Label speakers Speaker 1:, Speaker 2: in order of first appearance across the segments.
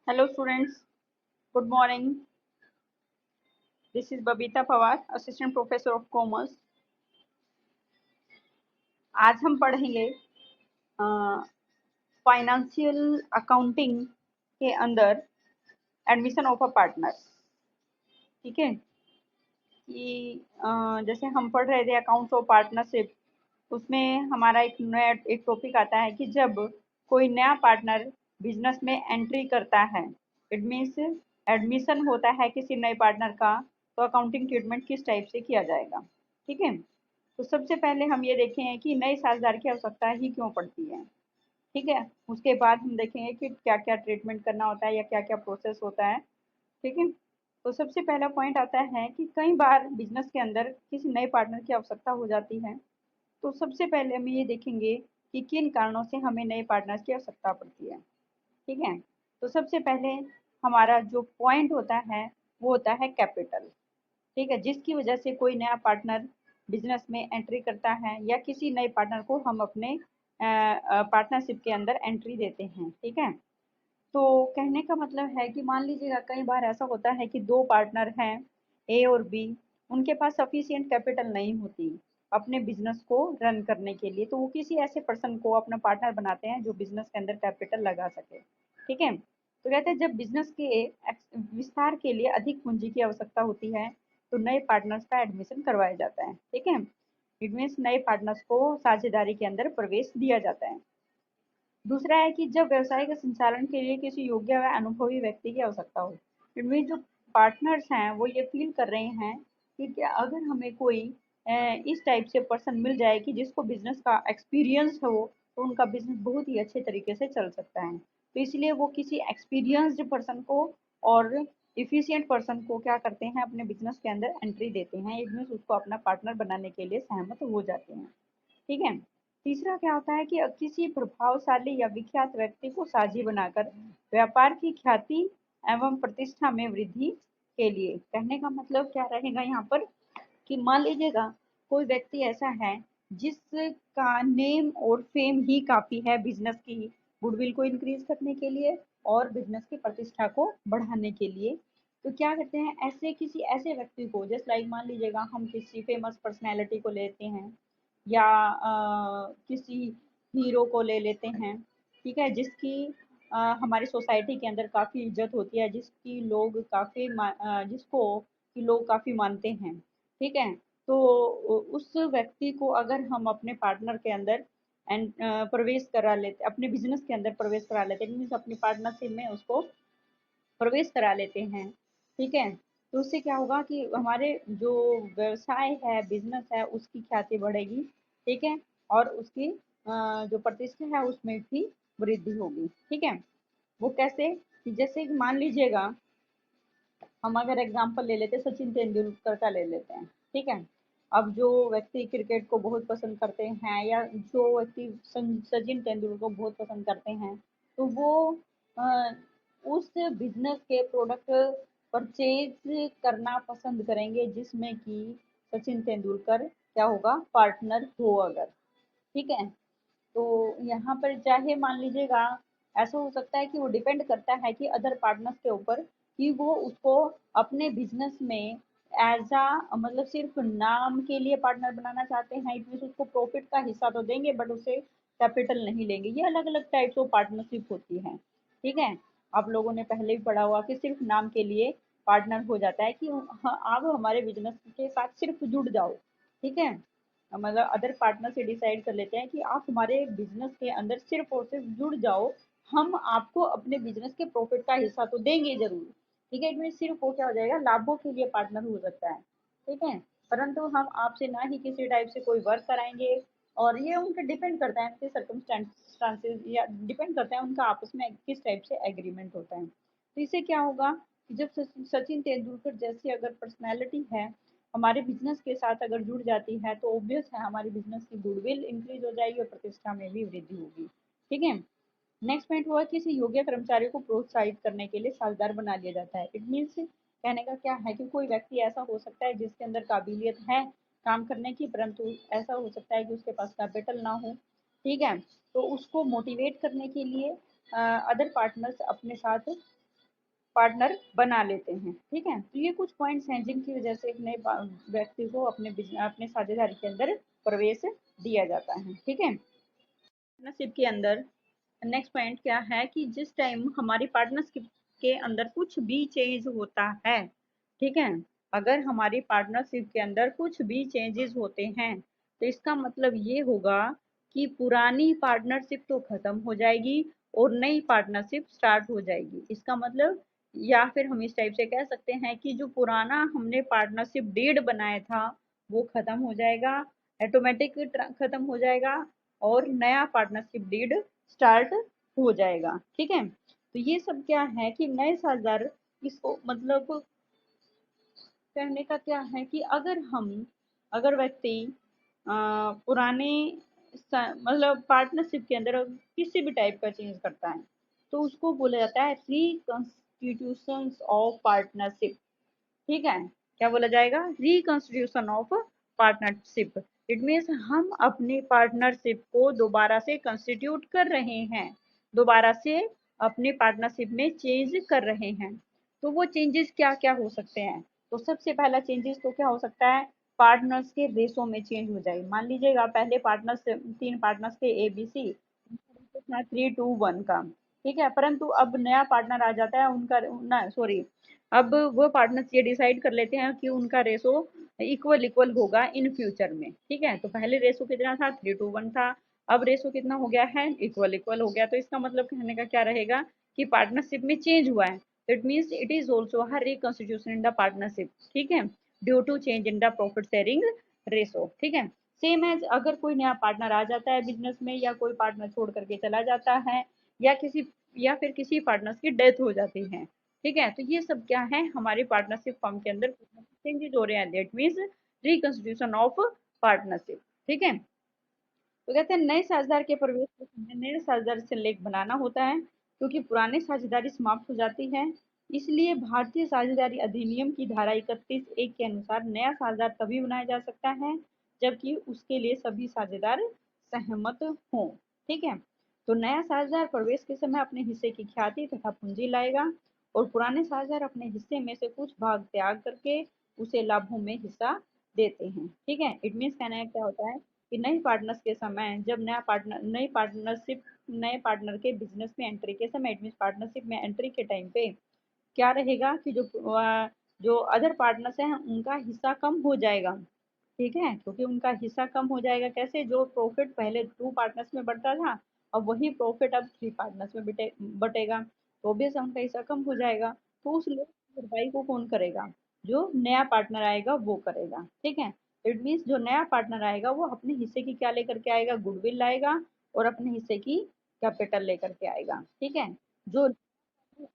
Speaker 1: Hello students, good morning. This is Babita Pawar, Assistant Professor of Commerce. आज हम पढ़ेंगे financial accounting के अंदर एडमिशन ऑफ अ पार्टनर। ठीक है कि जैसे हम पढ़ रहे थे अकाउंट्स ऑफ पार्टनरशिप, उसमें हमारा एक टॉपिक आता है कि जब कोई नया पार्टनर बिजनेस में एंट्री करता है, इट मीन्स एडमिशन होता है किसी नए पार्टनर का, तो अकाउंटिंग ट्रीटमेंट किस टाइप से किया जाएगा। ठीक है, तो सबसे पहले हम ये देखें कि नए साझेदार की आवश्यकता ही क्यों पड़ती है। ठीक है, उसके बाद हम देखेंगे कि क्या क्या ट्रीटमेंट करना होता है या क्या क्या प्रोसेस होता है। ठीक है, तो सबसे पहला पॉइंट आता है कि कई बार बिजनेस के अंदर किसी नए पार्टनर की आवश्यकता हो जाती है। तो सबसे पहले हम ये देखेंगे कि किन कारणों से हमें नए पार्टनर्स की आवश्यकता पड़ती है। ठीक है, तो सबसे पहले हमारा जो पॉइंट होता है वो होता है कैपिटल। ठीक है, जिसकी वजह से कोई नया पार्टनर बिजनेस में एंट्री करता है या किसी नए पार्टनर को हम अपने पार्टनरशिप के अंदर एंट्री देते हैं। ठीक है, तो कहने का मतलब है कि मान लीजिएगा कई बार ऐसा होता है कि दो पार्टनर हैं, ए और बी, उनके पास सफिशिएंट कैपिटल नहीं होती अपने बिजनेस को रन करने के लिए, तो वो किसी ऐसे पर्सन को अपना पार्टनर बनाते हैं जो बिजनेस के अंदर कैपिटल लगा सके। ठीक है, तो कहते हैं जब बिजनेस के विस्तार के लिए अधिक पूंजी की आवश्यकता होती है तो नए पार्टनर्स का एडमिशन करवाया जाता है। ठीक है, इट मीन्स नए पार्टनर्स को साझेदारी के अंदर प्रवेश दिया जाता है। दूसरा है कि जब व्यवसाय के संचालन के लिए किसी योग्य व अनुभवी व्यक्ति की आवश्यकता हो। इनमें जो पार्टनर्स हैं वो ये फील कर रहे हैं कि क्या अगर हमें कोई इस टाइप से पर्सन मिल जाए कि जिसको बिजनेस का एक्सपीरियंस हो, तो उनका बिजनेस बहुत ही अच्छे तरीके से चल सकता है। तो इसलिए वो किसी एक्सपीरियंस्ड पर्सन को और इफिशियंट पर्सन को क्या करते हैं, अपने बिजनेस के अंदर एंट्री देते हैं, इट मीन्स उसको अपना पार्टनर बनाने के लिए सहमत हो जाते हैं। ठीक है, तीसरा क्या होता है कि किसी प्रभावशाली या विख्यात व्यक्ति को साझी बनाकर व्यापार की ख्याति एवं प्रतिष्ठा में वृद्धि के लिए। कहने का मतलब क्या रहेगा यहाँ पर कि मान लीजिएगा कोई व्यक्ति ऐसा है जिसका नेम और फेम ही काफी है बिजनेस की गुडविल को इंक्रीज करने के लिए और बिजनेस की प्रतिष्ठा को बढ़ाने के लिए। तो क्या करते हैं, ऐसे किसी ऐसे व्यक्ति को, जैसे लाइक मान लीजिएगा हम किसी फेमस पर्सनैलिटी को लेते हैं या किसी हीरो को ले लेते हैं। ठीक है, जिसकी हमारी सोसाइटी के अंदर काफ़ी इज्जत होती है, जिसकी लोग काफ़ी जिसको कि लोग काफ़ी मानते हैं। ठीक है, तो उस व्यक्ति को अगर हम अपने पार्टनर के अंदर एंड प्रवेश करा लेते, अपने बिजनेस के अंदर प्रवेश करा लेते, मीन्स अपनी पार्टनरशिप में उसको प्रवेश करा लेते हैं। ठीक है, तो उससे क्या होगा कि हमारे जो व्यवसाय है, बिजनेस है, उसकी ख्याति बढ़ेगी। ठीक है, और उसकी जो प्रतिष्ठा है उसमें भी वृद्धि होगी। ठीक है, वो कैसे कि जैसे कि मान लीजिएगा हम अगर एग्जाम्पल ले लेते, सचिन तेंदुलकर का ले लेते हैं। ठीक है, अब जो व्यक्ति क्रिकेट को बहुत पसंद करते हैं या जो व्यक्ति सचिन तेंदुलकर को बहुत पसंद करते हैं, तो वो अ, उस बिजनेस के प्रोडक्ट परचेज करना पसंद करेंगे जिसमें कि सचिन तेंदुलकर क्या होगा, पार्टनर हो अगर। ठीक है, तो यहाँ पर चाहे मान लीजिएगा ऐसा हो सकता है कि वो डिपेंड करता है कि अदर पार्टनर्स के ऊपर कि वो उसको अपने बिजनेस में एज अ मतलब सिर्फ नाम के लिए पार्टनर बनाना चाहते हैं, इट मीन उसको प्रॉफिट का हिस्सा तो देंगे बट उसे कैपिटल नहीं लेंगे। ये अलग अलग टाइप्स ऑफ पार्टनरशिप होती है। ठीक है, आप लोगों ने पहले भी पढ़ा हुआ कि सिर्फ नाम के लिए पार्टनर हो जाता है कि हाँ, आप हमारे बिजनेस के साथ सिर्फ जुड़ जाओ। ठीक है, मतलब अदर पार्टनर से डिसाइड कर लेते हैं कि आप हमारे बिजनेस के अंदर सिर्फ और सिर्फ जुड़ जाओ, हम आपको अपने बिजनेस के प्रॉफिट का हिस्सा तो देंगे जरूर। ठीक है, इसमें सिर्फ वो क्या हो जाएगा, लाभों के लिए पार्टनर हो सकता है। ठीक है, परंतु हम आपसे ना ही किसी टाइप से कोई वर्क कराएंगे, और ये उनके डिपेंड करता है, उनके सर्कमस्टांसेस या डिपेंड करता है उनका आपस में किस टाइप से एग्रीमेंट होता है। तो इससे क्या होगा कि जब सचिन तेंदुलकर जैसी अगर पर्सनैलिटी है हमारे बिजनेस के साथ अगर जुड़ जाती है, तो ऑब्वियस है हमारी बिजनेस की गुडविल इंक्रीज हो जाएगी और प्रतिष्ठा में भी वृद्धि होगी। ठीक है, नेक्स्ट पॉइंट हुआ किसी योग्य कर्मचारी को प्रोत्साहित करने के लिए साझेदार बना लिया जाता है। इट मीन्स कहने का क्या है कि कोई व्यक्ति ऐसा हो सकता है जिसके अंदर काबिलियत है काम करने की, परंतु ऐसा हो सकता है कि उसके पास कैपिटल ना हो। ठीक है, तो उसको मोटिवेट करने के लिए अदर पार्टनर्स अपने साथ पार्टनर बना लेते हैं। ठीक है, तो ये कुछ पॉइंट्स हैं जिनकी वजह से एक नए व्यक्ति को अपने साझेदारी के अंदर प्रवेश दिया जाता है। ठीक है, पार्टनरशिप के अंदर नेक्स्ट पॉइंट क्या है कि जिस टाइम हमारी पार्टनरशिप के अंदर कुछ भी चेंज होता है, ठीक है, अगर हमारी पार्टनरशिप के अंदर कुछ भी चेंजेस होते हैं तो इसका मतलब ये होगा कि पुरानी पार्टनरशिप तो खत्म हो जाएगी और नई पार्टनरशिप स्टार्ट हो जाएगी। इसका मतलब, या फिर हम इस टाइप से कह सकते हैं कि जो पुराना हमने पार्टनरशिप डीड बनाया था वो खत्म हो जाएगा, ऑटोमेटिक खत्म हो जाएगा और नया पार्टनरशिप डीड स्टार्ट हो जाएगा। ठीक है, तो ये सब क्या है कि नए साझेदार, इसको मतलब कहने का क्या है कि अगर व्यक्ति पुराने मतलब पार्टनरशिप के अंदर किसी भी टाइप का चेंज करता है तो उसको बोला जाता है रिकॉन्स्टिट्यूशन ऑफ पार्टनरशिप। ठीक है, क्या बोला जाएगा? Reconstitution of partnership. It means हम अपनी पार्टनरशिप को दोबारा से कंस्टिट्यूट कर रहे हैं, दोबारा से अपनी पार्टनरशिप में चेंज कर रहे हैं। तो वो चेंजेस क्या क्या हो सकते हैं? तो सबसे पहला चेंजेस तो क्या हो सकता है, पार्टनर्स के रेशो में चेंज हो जाए। मान लीजिएगा पहले पार्टनर्स, 3 पार्टनर्स थे ABC, 3:1 का, ठीक है, परंतु अब नया पार्टनर आ जाता है, उनका ना सॉरी, अब वो पार्टनर्स ये डिसाइड कर लेते हैं कि उनका रेशो इक्वल इक्वल होगा इन फ्यूचर में। ठीक है, तो पहले रेशो कितना था, 3:1 था, अब रेशो कितना हो गया है, इक्वल इक्वल हो गया। तो इसका मतलब कहने का क्या रहेगा कि पार्टनरशिप में चेंज हुआ है, तो it means it is also her reconstitution in the partnership. ठीक है, due to change in the profit sharing ratio. ठीक है, सेम एज अगर कोई नया पार्टनर आ जाता है बिजनेस में, या कोई पार्टनर छोड़ करके चला जाता है, या फिर किसी पार्टनर्स की डेथ हो जाती है। ठीक है, तो ये सब क्या है, हमारी पार्टनरशिप फर्म के अंदर चेंजेस हो रहे हैं, that means reconstitution of partnership. ठीक है, तो कहते हैं नए साझेदार के प्रवेश के समय नए साझेदार से लेख बनाना होता है क्योंकि पुरानी साझेदारी समाप्त हो जाती है। इसलिए भारतीय साझेदारी अधिनियम की धारा 31(1) के अनुसार नया साझेदार तभी बनाया जा सकता है जबकि उसके लिए सभी साझेदार सहमत हों। ठीक है, तो नया साझेदार प्रवेश के समय अपने हिस्से की ख्याति तथा पूंजी लाएगा और पुराने साझेदार अपने हिस्से में से कुछ भाग त्याग करके उसे लाभों में हिस्सा देते हैं। ठीक है, इट मीन्स कहना है क्या होता है कि नई पार्टनर्स के समय, जब नए पार्टनर के बिजनेस में एंट्री के समय, इट मीन्स पार्टनरशिप में एंट्री के टाइम पे क्या रहेगा कि जो अदर पार्टनर्स हैं उनका हिस्सा कम हो जाएगा। ठीक है, क्योंकि उनका हिस्सा कम हो जाएगा, कैसे? जो प्रॉफिट पहले 2 पार्टनर्स में बढ़ता था, अब वही प्रॉफिट अब 3 पार्टनर्स में बटेगा, तो ऑब्वियस उनका हिस्सा कम हो जाएगा। तो उस लोन की भरपाई को कौन करेगा? जो नया पार्टनर आएगा वो करेगा। ठीक है, इट मीन्स जो नया पार्टनर आएगा वो अपने हिस्से की क्या लेकर के आएगा, गुडविल लाएगा और अपने हिस्से की कैपिटल लेकर के आएगा। ठीक है, जो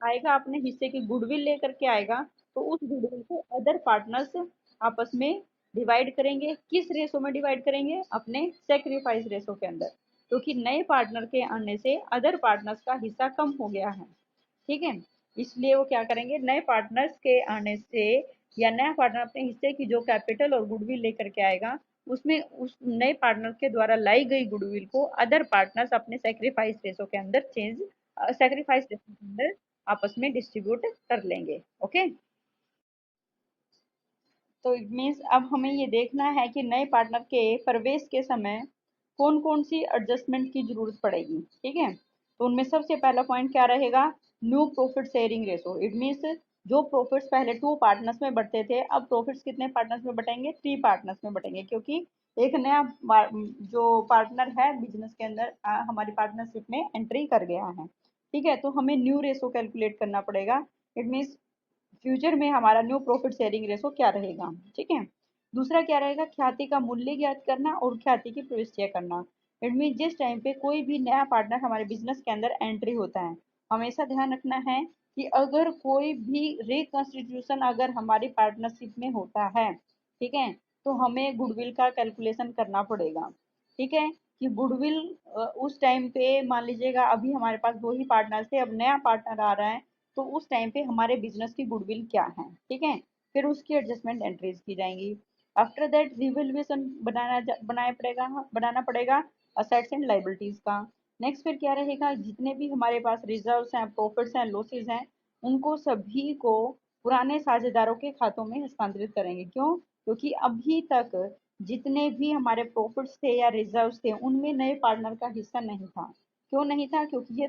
Speaker 1: आएगा अपने हिस्से की गुडविल लेकर के आएगा, तो उस गुडविल को अदर पार्टनर्स आपस में डिवाइड करेंगे। किस रेशो में डिवाइड करेंगे? अपने सेक्रीफाइस रेशो के अंदर, क्योंकि नए पार्टनर के आने से अदर पार्टनर्स का हिस्सा कम हो गया है। ठीक है, इसलिए वो क्या करेंगे, नए पार्टनर्स के आने से, या नया पार्टनर अपने हिस्से की जो कैपिटल और गुडविल लेकर के आएगा, उसमें उस नए पार्टनर के द्वारा लाई गई गुडविल को अदर पार्टनर्स अपने सेक्रीफाइस रेशो के अंदर सेक्रीफाइस रेशो के अंदर आपस में डिस्ट्रीब्यूट कर लेंगे। ओके, तो इट मीन्स अब हमें ये देखना है कि नए पार्टनर के प्रवेश के समय कौन कौन सी एडजस्टमेंट की जरूरत पड़ेगी। ठीक है, तो उनमें सबसे पहला पॉइंट क्या रहेगा, new profit sharing ratio. It means जो प्रॉफिट्स पहले 2 पार्टनर्स में बढ़ते थे, अब प्रॉफिट्स कितने पार्टनर्स में बटेंगे, 3 पार्टनर्स में बटेंगे, क्योंकि एक नया जो पार्टनर है बिजनेस के अंदर हमारी पार्टनरशिप में एंट्री कर गया है। ठीक है, तो हमें न्यू रेशो कैलकुलेट करना पड़ेगा। इट मीन्स फ्यूचर में हमारा न्यू प्रॉफिट शेयरिंग रेशो क्या रहेगा। ठीक है, दूसरा क्या रहेगा, ख्याति का मूल्य ज्ञात करना और ख्याति की प्रविष्टियां करना। इट मीन जिस टाइम पे कोई भी नया पार्टनर हमारे बिजनेस के अंदर एंट्री होता है, हमेशा ध्यान रखना है कि अगर कोई भी रिकॉन्स्टिट्यूशन अगर हमारी पार्टनरशिप में होता है, ठीक है, तो हमें गुडविल का कैलकुलेशन करना पड़ेगा। ठीक है, कि गुडविल उस टाइम पे मान लीजिएगा अभी हमारे पास 2 ही पार्टनर थे, अब नया पार्टनर आ रहा है, तो उस टाइम पे हमारे बिजनेस की गुडविल क्या है। ठीक है, फिर उसकी एडजस्टमेंट एंट्रीज की जाएंगी। आफ्टर दैट रिवेल्युएशन बनाना पड़ेगा असेट्स एंड लाइबिलिटीज का। नेक्स्ट फिर क्या रहेगा, जितने भी हमारे पास रिजर्व्स हैं, प्रॉफिट्स हैं, लॉसेज हैं, उनको सभी को पुराने साझेदारों के खातों में हस्तांतरित करेंगे। क्यों? क्योंकि अभी तक जितने भी हमारे प्रॉफिट्स थे या रिजर्व्स थे उनमें नए पार्टनर का हिस्सा नहीं था। क्यों नहीं था? क्योंकि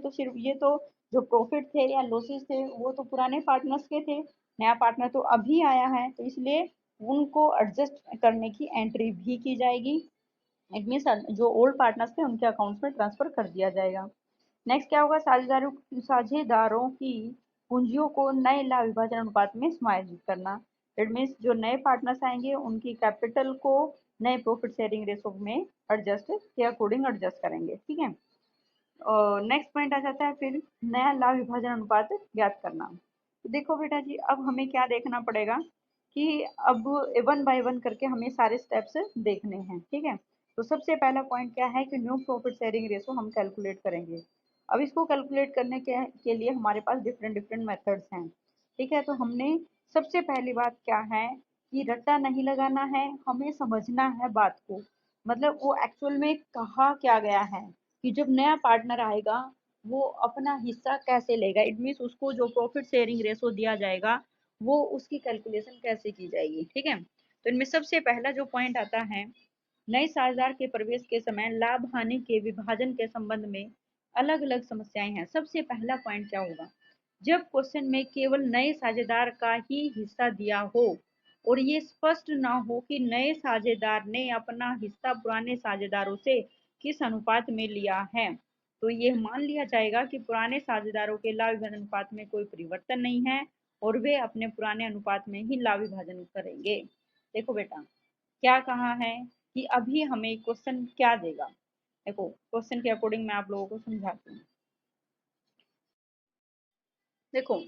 Speaker 1: ये तो जो प्रॉफिट थे या लॉसेस थे वो तो पुराने पार्टनर्स के थे, नया पार्टनर तो अभी आया है, तो इसलिए उनको एडजस्ट करने की एंट्री भी की जाएगी। इट मीन्स जो ओल्ड पार्टनर्स थे उनके अकाउंट्स में ट्रांसफर कर दिया जाएगा। नेक्स्ट क्या होगा? साझेदारों की पूंजियों को नए लाभ विभाजन अनुपात में समायोजित करना। इट मीन्स जो नए पार्टनर्स आएंगे उनकी कैपिटल को नए प्रॉफिट शेयरिंग रेशो में एडजस्ट के अकॉर्डिंग एडजस्ट करेंगे। ठीक है। नेक्स्ट पॉइंट आ जाता है फिर नया लाभ विभाजन अनुपात ज्ञात करना। तो देखो बेटा जी, अब हमें क्या देखना पड़ेगा कि अब वन बाय वन करके हमें सारे स्टेप्स देखने हैं। ठीक है। तो सबसे पहला पॉइंट क्या है कि न्यू प्रॉफिट शेयरिंग रेशो हम कैलकुलेट करेंगे। अब इसको कैलकुलेट करने के लिए हमारे पास डिफरेंट डिफरेंट मेथड्स हैं। ठीक है। तो हमने सबसे पहली बात क्या है कि रट्टा नहीं लगाना है, हमें समझना है बात को। मतलब वो एक्चुअल में कहा क्या गया है कि जब नया पार्टनर आएगा वो अपना हिस्सा कैसे लेगा। इट मीन्स उसको जो प्रॉफिट शेयरिंग रेशो दिया जाएगा वो उसकी कैलकुलेशन कैसे की जाएगी। ठीक है। तो इनमें सबसे पहला जो पॉइंट आता है, नए साझेदार के प्रवेश के समय लाभ हानि के विभाजन के संबंध में अलग अलग समस्याएं हैं। सबसे पहला पॉइंट क्या होगा? जब क्वेश्चन में केवल नए साझेदार का ही हिस्सा दिया हो और ये स्पष्ट ना हो कि नए साझेदार ने अपना हिस्सा पुराने साझेदारों से किस अनुपात में लिया है, तो ये मान लिया जाएगा कि पुराने साझेदारों के लाभ विभाजन अनुपात में कोई परिवर्तन नहीं है और वे अपने पुराने अनुपात में ही लाभ विभाजन करेंगे। देखो बेटा, क्या कहा है कि अभी हमें क्वेश्चन क्या देगा। देखो क्वेश्चन के अकॉर्डिंग मैं आप लोगों को समझाती हूँ। देखो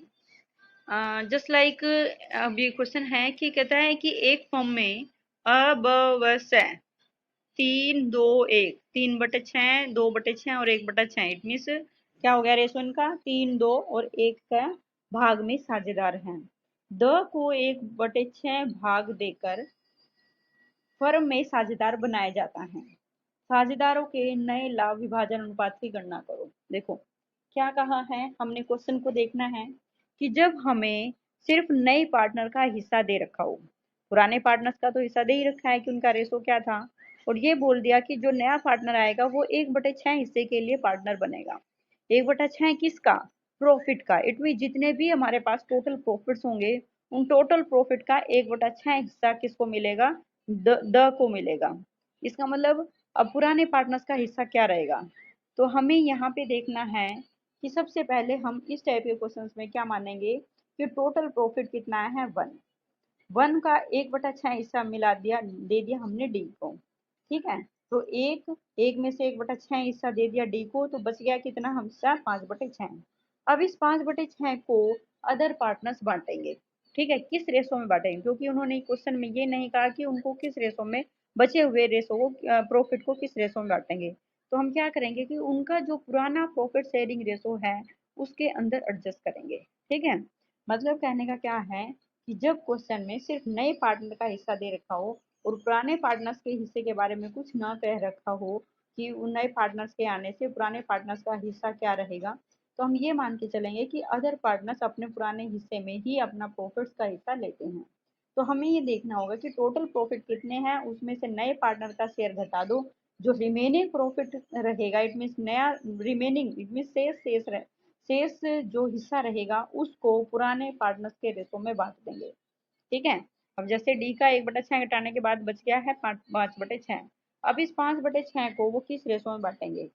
Speaker 1: जस्ट लाइक अभी क्वेश्चन है कि कहता है कि एक फॉर्म में अबवस्य 3-2-1 3/6 2/6 और 1/6 इट मीन्स क्या हो गया रेशो इनका 3-2 और 1 का भाग में साझेदार हैं। द को 1/6 भाग देकर फर्म में साझेदार बनाया जाता है। साझेदारों के नए लाभ विभाजन अनुपात की गणना करो। देखो क्या कहा है, हमने क्वेश्चन को देखना है कि जब हमें सिर्फ नए पार्टनर का हिस्सा दे रखा हो, पुराने पार्टनर्स का तो हिस्सा दे ही रखा है कि उनका रेशो क्या था, और ये बोल दिया कि जो नया पार्टनर आएगा वो 1/6 हिस्से के लिए पार्टनर बनेगा। 1/6 किसका? प्रॉफिट का। इट मीन जितने भी हमारे पास टोटल प्रॉफिट्स होंगे उन टोटल प्रॉफिट का 1/6 हिस्सा किसको मिलेगा? द को मिलेगा। इसका मतलब अब पुराने पार्टनर्स का हिस्सा क्या रहेगा? तो हमें यहाँ पे देखना है कि सबसे पहले हम इस टाइप के क्वेश्चंस में क्या मानेंगे कि टोटल प्रॉफिट कितना है? 1 का 1/6 हिस्सा मिला दिया, दे दिया हमने डी को। ठीक है। तो एक में से 1/6 हिस्सा दे दिया डी को, तो बच गया कितना हम हिस्सा? 5/6। अब इस 5/6 को अदर पार्टनर्स बांटेंगे। ठीक है। किस रेशो में बांटेंगे? क्योंकि उन्होंने क्वेश्चन में ये नहीं कहा कि उनको किस रेशो में, बचे हुए रेशो को, प्रॉफिट को किस रेशो में बांटेंगे। तो हम क्या करेंगे कि उनका जो पुराना प्रॉफिट शेयरिंग रेशो है उसके अंदर एडजस्ट करेंगे। ठीक है। मतलब कहने का क्या है कि जब क्वेश्चन में सिर्फ नए पार्टनर का हिस्सा दे रखा हो और पुराने पार्टनर्स के हिस्से के बारे में कुछ ना कह रखा हो कि उन नए पार्टनर्स के आने से पुराने पार्टनर्स का हिस्सा क्या रहेगा, तो हम ये मान के चलेंगे कि अदर पार्टनर्स अपने पुराने हिस्से में ही अपना प्रॉफिट्स का हिस्सा लेते हैं। तो हमें ये देखना होगा कि टोटल प्रॉफिट कितने हैं, उसमें से नए पार्टनर का शेयर घटा दो, जो रिमेनिंग प्रॉफिट रहेगा इट मीन्स नया रिमेनिंग इट मीन्स शेष जो हिस्सा रहेगा उसको पुराने पार्टनर्स के रेशो में बांट देंगे। ठीक है। अब जैसे डी का 1/6 घटाने के बाद बच गया है 5/6। अब इस 5/6 को वो किस रेशो में बांटेंगे?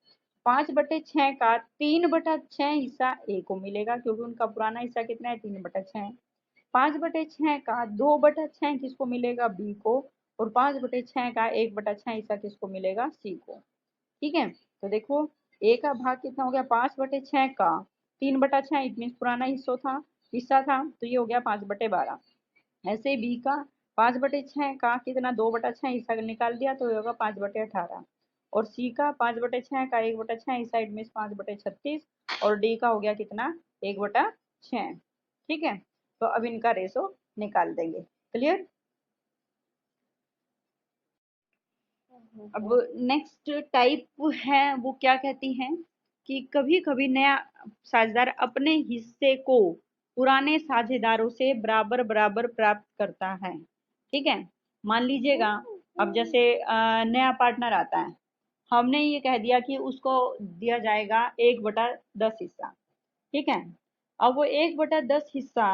Speaker 1: 5/6 का 3/6 हिस्सा ए को मिलेगा क्योंकि उनका पुराना हिस्सा कितना है? 3/6। 5/6 का 2/6 किसको मिलेगा? बी को। और 5/6 का 1/6 हिस्सा किसको मिलेगा? सी को। ठीक है। तो देखो ए का भाग कितना हो गया? 5/6 का 3/6 इट मीन पुराना हिस्सा था तो ये हो गया 5/12। ऐसे बी का 5/6 का कितना? 2/6 हिस्सा निकाल दिया तो ये होगा 5/18। और सी का 5/6 का 1/6 हिस्सा इट मीन 5/36। और डी का हो गया कितना? 1/6। ठीक है। तो अब इनका रेशो निकाल देंगे। क्लियर? अब नेक्स्ट टाइप है वो क्या कहती हैं कि कभी कभी नया साझेदार अपने हिस्से को पुराने साझेदारों से बराबर बराबर प्राप्त करता है। ठीक है, मान लीजिएगा अब जैसे नया पार्टनर आता है, हमने ये कह दिया कि उसको दिया जाएगा 1/10 हिस्सा। ठीक है, अब वो 1/10 हिस्सा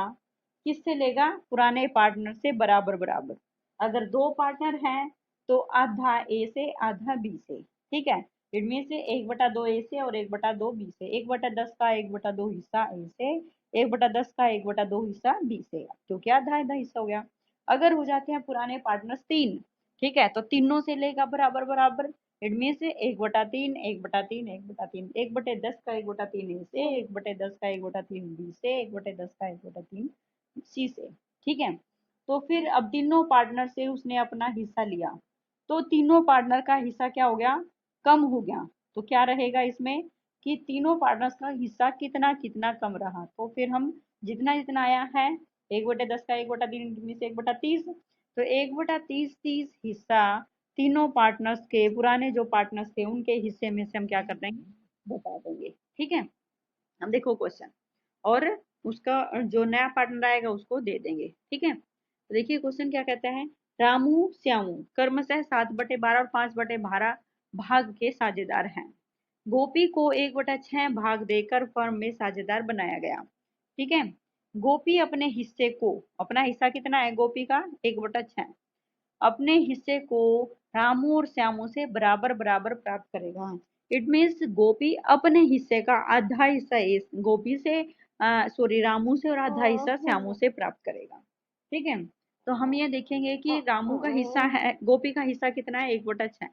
Speaker 1: किससे लेगा? पुराने पार्टनर से बराबर बराबर। अगर दो पार्टनर हैं तो आधा ए से आधा बी से। ठीक है, इट मीन से 1/2 ए से और 1/2 बी से। 1/10 का 1/2 हिस्सा ए से, 1/10 का 1/2 हिस्सा बी से, क्योंकि आधा आधा हिस्सा हो गया। अगर हो जाते हैं पुराने पार्टनर्स 3, ठीक है, तो तीनों से लेगा बराबर बराबर। इट मीन्स 1/3, 1/3, 1/3, 1/10 का 1/3 ए से, 1/10 का 1/3 बी से, 1/10 का 1/3 सी से। ठीक है, तो फिर अब तीनों पार्टनर से उसने अपना हिस्सा लिया, तो तीनों पार्टनर का हिस्सा क्या हो गया? कम हो गया। तो क्या रहेगा इसमें कि तीनों पार्टनर्स का हिस्सा कितना कितना कम रहा। तो फिर हम जितना जितना आया है 1/10 का 1/3 में से 1/30, तो 1/30 30 हिस्सा तीनों पार्टनर्स के, पुराने जो पार्टनर्स थे उनके हिस्से में से हम क्या कर देंगे? बता देंगे। ठीक है, अब देखो क्वेश्चन, और उसका जो नया पार्टनर आएगा उसको दे देंगे। ठीक है, तो देखिए क्वेश्चन क्या कहता है। रामू श्यामू क्रमशः 7/12 और 5/12 भाग के साझेदार हैं। गोपी को 1/6 भाग देकर फर्म में साझेदार बनाया गया। ठीक है, गोपी अपने हिस्से को, अपना हिस्सा कितना है गोपी का? 1/6, अपने हिस्से को रामू और श्यामू से बराबर बराबर प्राप्त करेगा। इट मीन्स गोपी अपने हिस्से का आधा हिस्सा इस गोपी से, सॉरी, रामू से, और आधा हिस्सा श्यामू से प्राप्त करेगा। ठीक है, तो हम ये देखेंगे कि रामू का हिस्सा है, गोपी का हिस्सा कितना है? 1/6।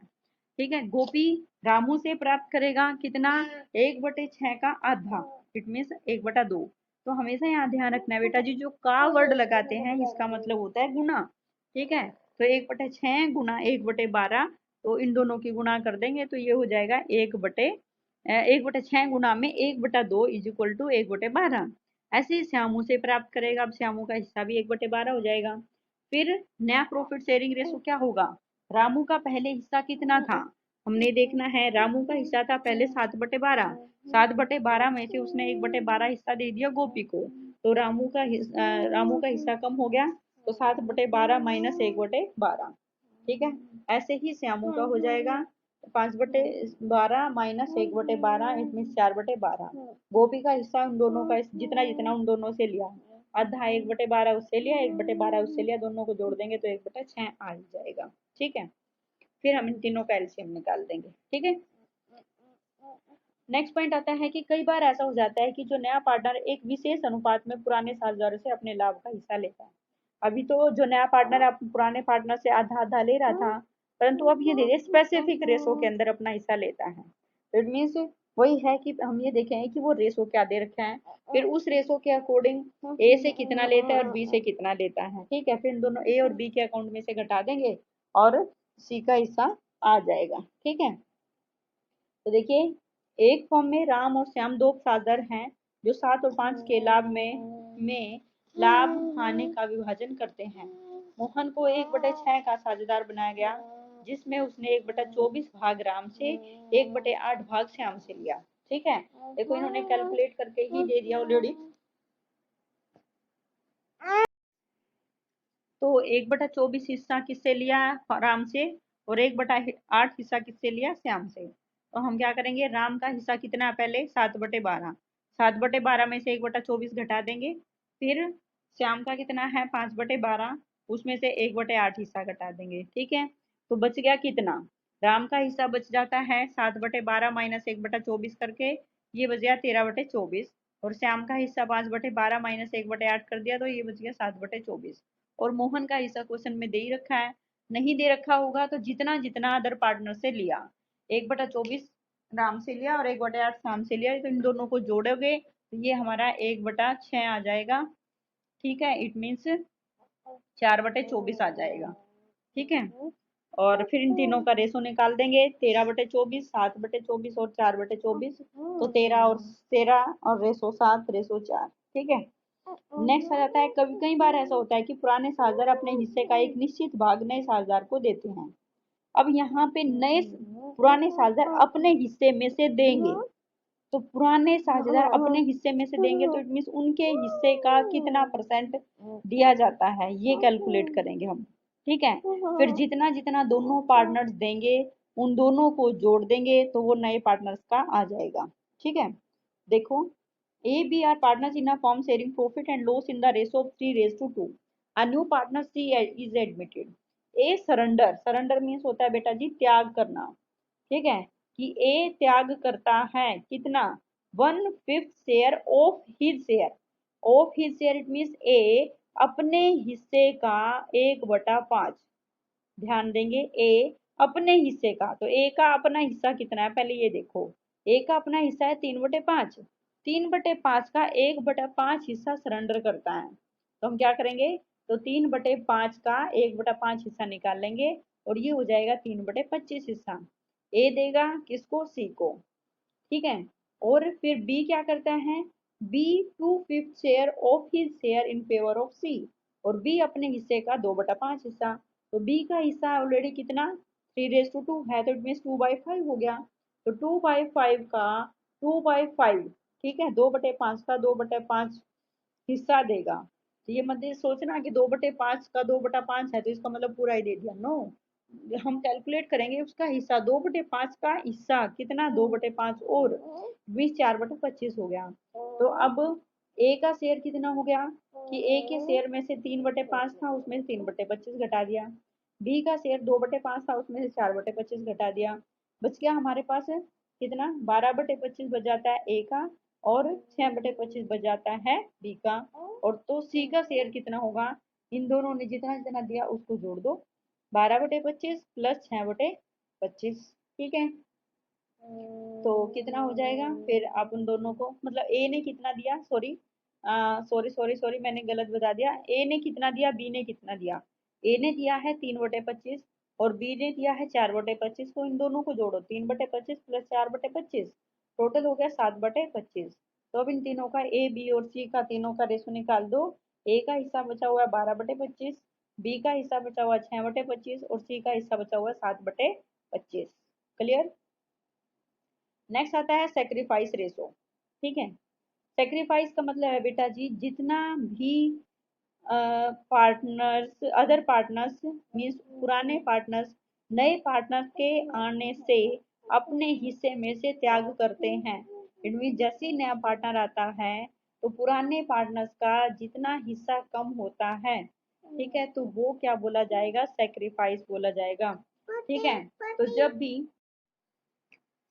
Speaker 1: ठीक है, गोपी रामू से प्राप्त करेगा कितना? 1/6 का आधा, इट मीन्स 1/2। तो हमेशा यहाँ ध्यान रखना है बेटा जी, जो का वर्ड लगाते हैं इसका मतलब होता है गुना। ठीक है, तो 1/6 गुना 1/12, तो इन दोनों की गुणा कर देंगे तो ये हो जाएगा 1/6 गुना में 1/2 इज इक्वल टू 1/12। ऐसे ही श्यामू से प्राप्त करेगा, अब श्यामू का हिस्सा भी 1/12 हो जाएगा। फिर नया प्रॉफिट शेयरिंग रेशो क्या होगा? रामू का पहले हिस्सा कितना था हमने देखना है। रामू का हिस्सा था पहले 7/12, 7/12 में से उसने 1/12 हिस्सा दे दिया गोपी को, तो रामू का हिस्सा कम हो गया, तो 7/12 माइनस 1/12। ठीक है, ऐसे ही श्यामू का हो जाएगा 5/12 माइनस 1/12, इसमें 4/12। गोपी का हिस्सा उन दोनों का जितना जितना उन दोनों से लिया, आधा 1/12 उससे लिया, 1/12 उससे लिया, दोनों को जोड़ देंगे तो 1/6 आ ही जाएगा। ठीक है, फिर हम इन तीनों का एलसीएम निकाल देंगे। ठीक है, नेक्स्ट पॉइंट आता है कि कई बार ऐसा हो जाता है कि जो नया पार्टनर एक विशेष अनुपात में पुराने साझेदारों से अपने लाभ का हिस्सा लेता है। अभी तो जो नया पार्टनर है पुराने पार्टनर से आधा आधा ले रहा था, परंतु अब ये धीरे स्पेसिफिक रेशो के अंदर अपना हिस्सा लेता है। तो इट मीन्स वही है कि हम ये देखें कि वो रेशो क्या दे रखा है, फिर उस रेशो के अकॉर्डिंग ए से कितना लेता है और बी से कितना लेता है। ठीक है, फिर दोनों ए और बी के अकाउंट में से घटा देंगे और सी का हिस्सा आ जाएगा। ठीक है, तो देखिए एक फॉर्म में राम और श्याम दो साझेदार हैं जो 7 और 5 के लाभ में लाभ हानि का विभाजन करते हैं। मोहन को 1/6 का साझेदार बनाया गया, जिसमें उसने 1/24 भाग राम से, 1/8 भाग श्याम से लिया। ठीक है, देखो इन्होंने कैलकुलेट करके ही दे दिया ऑलरेडी। तो 1/24 हिस्सा किससे लिया? राम से, और 1/8 हिस्सा किससे लिया? श्याम से। तो हम क्या करेंगे, राम का हिस्सा कितना है पहले? 7/12, 7/12 में से 1/24 घटा देंगे, फिर श्याम का कितना है? 5/12, उसमें से 1/8 हिस्सा घटा देंगे। ठीक है, तो बच गया कितना? राम का हिस्सा बच जाता है 7/12 माइनस 1/24 करके, ये बच गया 13/24, और श्याम का हिस्सा 5/12 माइनस 1/8 कर दिया तो ये बच गया 7/24। और मोहन का हिस्सा क्वेश्चन में दे ही रखा है, नहीं दे रखा होगा तो जितना जितना अदर पार्टनर से लिया, 1/24 राम से लिया और 1/8 श्याम से लिया, तो इन दोनों को जोड़ोगे तो ये हमारा 1/6 आ जाएगा। ठीक है, इट मीन्स 4/24 आ जाएगा। ठीक है, और फिर इन तीनों का रेशो निकाल देंगे, 13/24, 7/24 और 4/24, तो 13 और रेशो 7 रेशो 4। ठीक है, नेक्स्ट आ जाता है, कभी कई बार ऐसा होता है कि पुराने साझेदार अपने हिस्से का एक निश्चित भाग नए साझेदार को देते हैं। अब यहाँ पे नए पुराने साझेदार अपने हिस्से में से देंगे, तो पुराने साझेदार अपने हिस्से में से देंगे तो इट मीन्स उनके हिस्से का कितना परसेंट दिया जाता है ये कैलकुलेट करेंगे हम। ठीक है, फिर जितना जितना दोनों पार्टनर्स देंगे उन दोनों को जोड़ देंगे तो वो नए पार्टनर्स का आ जाएगा। ठीक है, देखो A, B are partners in a firm sharing profit and loss in the ratio of 3:2. A new partner C is admitted. A surrender, surrender means होता है बेटा जी त्याग करना। ठीक है, कि A त्याग करता है कितना 1/5 share of his share. Of his share it means A अपने हिस्से का 1/5। ध्यान देंगे A अपने हिस्से का, तो A का अपना हिस्सा कितना है पहले ये देखो। A का अपना हिस्सा है 3/5। 3/5 का 1/5 हिस्सा सरेंडर करता है, तो हम क्या करेंगे, तो 3/5 का 1/5 हिस्सा निकाल लेंगे और ये हो जाएगा 3/25 हिस्सा। ए देगा किसको, सी को। ठीक है, और फिर बी क्या करता है, B 2/5 share of his share in favour of C, और बी अपने हिस्से का 2/5 हिस्सा। तो बी का हिस्सा ऑलरेडी कितना 3:2 है, तो इट मीन 2/5 हो गया। तो 2/5 का 2/5, ठीक है, 2/5 का 2/5 हिस्सा देगा। तो ये मत सोचना कि 2/5 का 2/5 है तो इसका मतलब पूरा ही दे दिया, नो। हम कैलकुलेट करेंगे उसका हिस्सा, 2/5 का हिस्सा कितना 2/5 और 20 4/25 हो गया। तो अब ए का शेयर कितना हो गया कि ए के शेयर में से 3/5 था उसमें से 3/25 घटा दिया। बी का शेयर 2/5 था उसमें से 4/25 घटा दिया। बच गया हमारे पास कितना 12/25 बच जाता है ए का, और 6/25 बच जाता है बी का। और तो सी का शेयर कितना होगा, इन दोनों ने जितना जितना दिया उसको जोड़ दो, 12/25 प्लस 6/25। ठीक है, तो कितना हो जाएगा, फिर आप उन दोनों को मतलब ए ने कितना दिया, सॉरी सॉरी सॉरी सॉरी मैंने गलत बता दिया, ए ने कितना दिया बी ने कितना दिया। ए ने दिया है 3/25 और बी ने दिया है 4/25, तो इन दोनों को जोड़ो 3/25 प्लस 4/25 टोटल हो गया 7/25। तो अब इन तीनों का ए बी और सी का तीनों का रेशो निकाल दो। ए का हिस्सा बचा हुआ है 12/25, बी का हिस्सा बचा हुआ है 6/25 और सी का हिस्सा बचा हुआ है 7/25। क्लियर। नेक्स्ट आता है सेक्रीफाइस रेशो। ठीक है, सेक्रीफाइस का मतलब है बेटा जी जितना भी पार्टनर्स अदर पार्टनर्स मीन्स पुराने पार्टनर्स नए पार्टनर्स के आने से अपने हिस्से में से त्याग करते हैं। इट मीन जैसे ही नया पार्टनर आता है तो पुराने पार्टनर्स का जितना हिस्सा कम होता है, ठीक है, तो वो क्या बोला जाएगा, सेक्रीफाइस बोला जाएगा। ठीक है, तो जब भी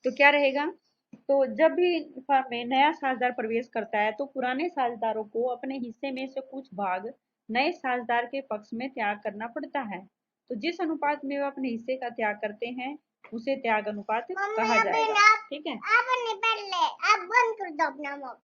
Speaker 1: तो क्या रहेगा, तो जब भी फर्म में नया साझेदार प्रवेश करता है तो पुराने साझेदारों को अपने हिस्से में से कुछ भाग नए साझेदार के पक्ष में त्याग करना पड़ता है। तो जिस अनुपात में वे अपने हिस्से का त्याग करते हैं उसे त्याग अनुपात कहा जाएगा। ठीक है,